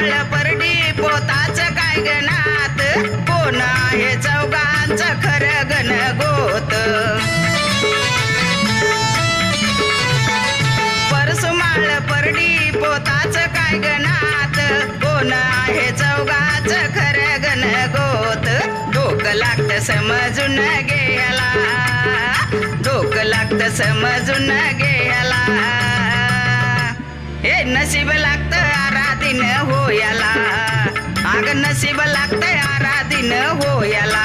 माळ परडी पोताच काय गणात कोण आहे चौघांचं खरं गण गोत परसुमाळ परडी पोताच काय गणात कोण आहे चौघांचं खरं गण गोत डोकं लागतं समजून घ्यायला डोकं लागतं समजून घ्यायला हे नशीब लागतं आराधीन होयाला अग नशीब लागतं आराधीन होयाला